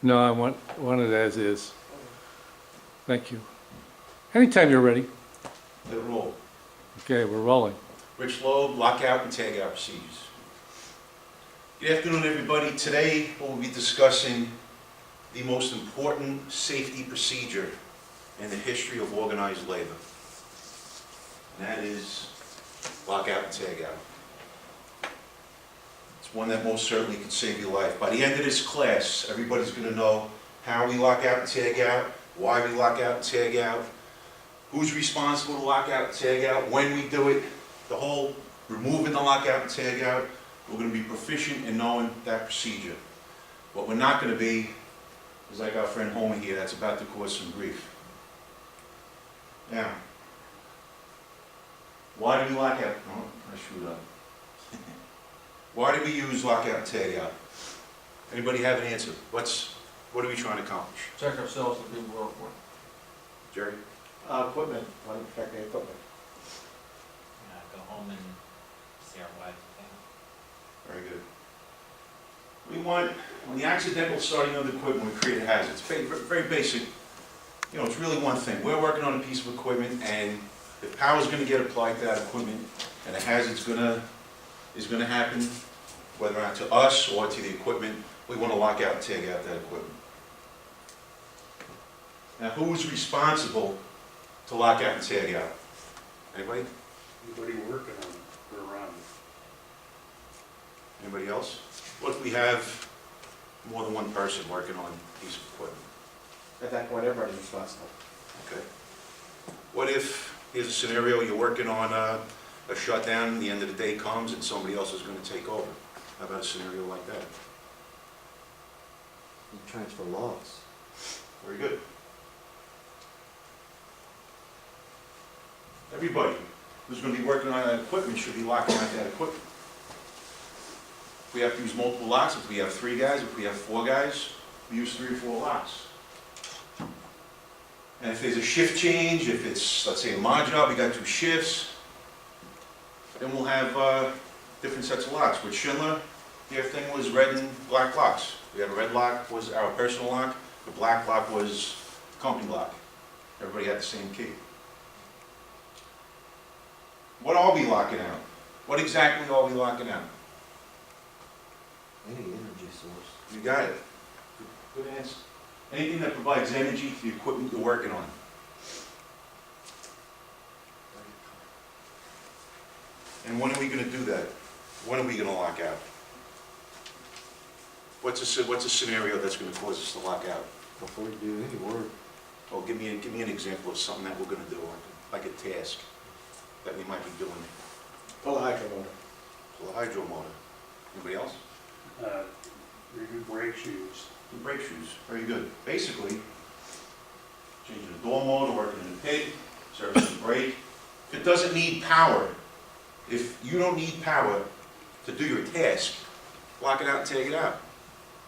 No, I want it as is. Thank you. Anytime you're ready. Let it roll. Okay, we're rolling. Rich Loeb, lockout and tagout procedures. Good afternoon, everybody. Today, we'll be discussing the most important safety procedure in the history of organized labor. And that is lockout and tagout. It's one that most certainly can save your life. By the end of this class, everybody's going to know how we lock out and tag out, why we lock out and tag out, who's responsible to lock out and tag out, when we do it, the whole removing the lockout and tag out. We're going to be proficient in knowing that procedure. What we're not going to be is like our friend Homer here that's about to cause some grief. Now, why do we lock out? Oh, I screwed up. Why do we use lockout and tag out? Anybody have an answer? What are we trying to accomplish? Protect ourselves and people we work for. Jerry? Equipment, want to protect the equipment. Go home and see our wives and Very good. We want, when the accidental starting of the equipment, we create a hazard. It's very basic. You know, it's really one thing. We're working on a piece of equipment, and if power is going to get applied to that equipment, and a hazard is going to happen, whether or not to us or to the equipment, we want to lock out and tag out that equipment. Now, who's responsible to lock out and tag out? Anybody? Anybody working on it or around it? Anybody else? What if we have more than one person working on a piece of equipment? At that point, everybody's responsible. Okay. What if, here's a scenario, you're working on a shutdown, the end of the day comes and somebody else is going to take over? How about a scenario like that? You transfer logs. Very good. Everybody who's going to be working on that equipment should be locking out that equipment. If we have to use multiple locks, if we have 3 guys, if we have 4 guys, we use 3 or 4 locks. And if there's a shift change, if it's, let's say, a mod job, we got 2 shifts, then we'll have different sets of locks. With Schindler, their thing was red and black locks. We had a red lock was our personal lock, the black lock was company lock. Everybody had the same key. What are we locking out? What exactly are we locking out? Any energy source. You got it. Good answer. Anything that provides energy to the equipment you're working on. And when are we going to do that? When are we going to lock out? What's a scenario that's going to cause us to lock out? Before you do any work, Oh, give me an example of something that we're going to do, like a task that we might be doing. pull a hydro motor. Pull a hydro motor. Anybody else? Review brake shoes. Do brake shoes. Very good. Basically, changing the door motor, working in the pit, servicing the brake. If it doesn't need power, if you don't need power to do your task, lock it out and take it out.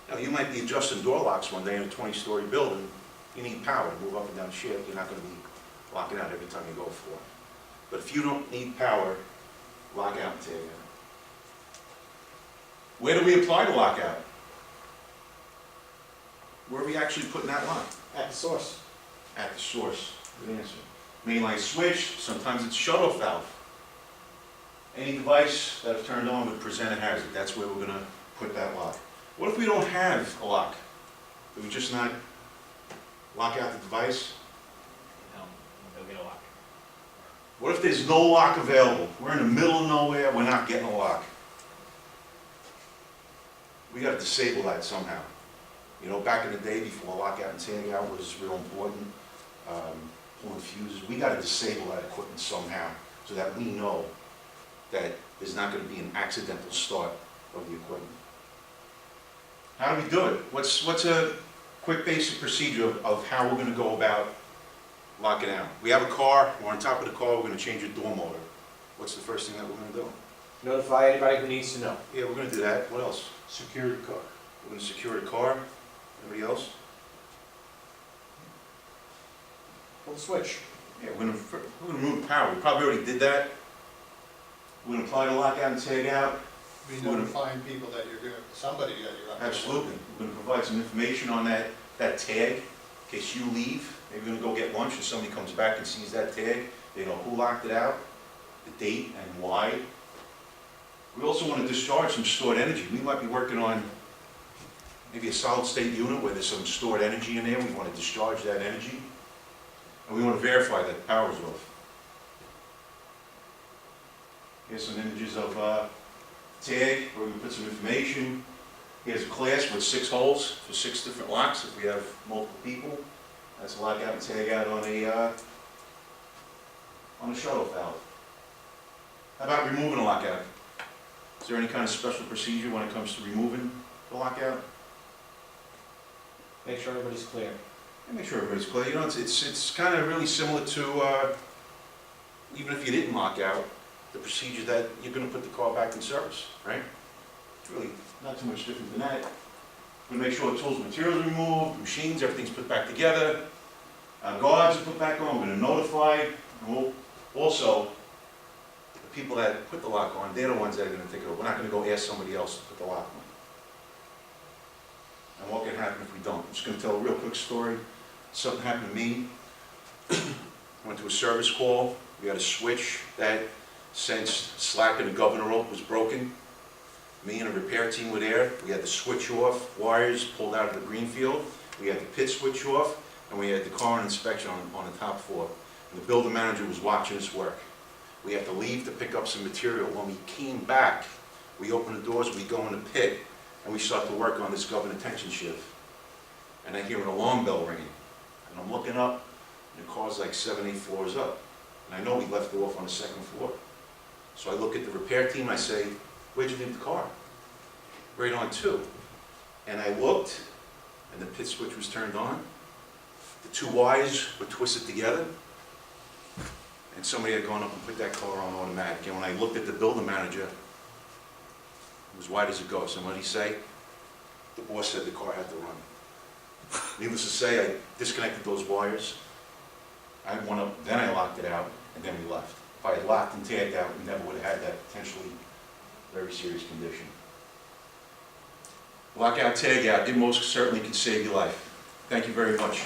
Now, you might be adjusting door locks one day in a 20-story building. You need power to move up and down shift. You're not going to be locking out every time you go for it. But if you don't need power, lock out and take it out. Where do we apply the lockout? Where are we actually putting that lock? At the source. At the source. Good answer. Mainline switch, sometimes it's shut-off valve. Any device that is turned on would present a hazard. That's where we're going to put that lock. What if we don't have a lock? Do we just not lock out the device? go get a lock. What if there's no lock available? We're in the middle of nowhere, we're not getting a lock. We got to disable that somehow. You know, back in the day before lockout and tag out was real important, pulling fuses, we got to disable that equipment somehow so that we know that there's not going to be an accidental start of the equipment. How do we do it? What's a quick basic procedure of how we're going to go about locking out? We have a car, we're on top of the car, we're going to change a door motor. What's the first thing that we're going to do? Notify anybody who needs to know. Yeah, we're going to do that. What else? Secure the car. We're going to secure the car. Anybody else? Pull the switch. Yeah, we're going to remove the power. We probably already did that. We're going to apply the lockout and tag out. Be We're gonna- notifying people that you're gonna, somebody that you're gonna. Absolutely. We're gonna provide some information on that tag, in case you leave, maybe you're gonna go get lunch, and somebody comes back and sees that tag, they know who locked it out, the date and why. We also wanna discharge some stored energy. We might be working on maybe a solid state unit where there's some stored energy in there, we wanna discharge that energy. And we wanna verify that the power's off. Here's some images of, tag, where we put some information. Here's a class with 6 holes for 6 different locks if we have multiple people. That's a lockout and tag out on a shuttle valve. How about removing a lockout? Is there any kind of special procedure when it comes to removing the lockout? Make sure everybody's clear. And make sure everybody's clear. You know, it's kind of really similar to, even if you didn't lock out, the procedure that you're gonna put the car back in service, right? It's really not too much different than that. We're gonna make sure the tools and materials are removed, machines, everything's put back together, guards are put back on, we're gonna notify, and we'll also, the people that put the lock on, they're the ones that are gonna take it over. We're not gonna go ask somebody else to put the lock on. And what can happen if we don't? I'm just gonna tell a real quick story. Something happened to me. Went to a service call, we had a switch that sensed slack in the governor rope was broken. Me and a repair team were there. We had the switch off, wires pulled out of the green field. We had the pit switch off, and we had the car on inspection on the top floor. And the building manager was watching us work. We had to leave to pick up some material. When we came back, we opened the doors, we go in the pit, and we start to work on this governor tension shift. And I hear an alarm bell ringing. And I'm looking up, and the car's like 7, 8 floors up. And I know we left it off on the 2nd floor. So I look at the repair team, I say, "Where'd you leave the car?" "Right on 2. And I looked, and the pit switch was turned on. The 2 wires were twisted together, and somebody had gone up and put that car on automatic. And when I looked at the building manager, it was white as a ghost. And what did he say? The boss said the car had to run. Needless to say, I disconnected those wires. I went up, then I locked it out, and then we left. If I had locked and tagged out, we never would have had that potentially very serious condition. Lockout, tag out, it most certainly can save your life. Thank you very much.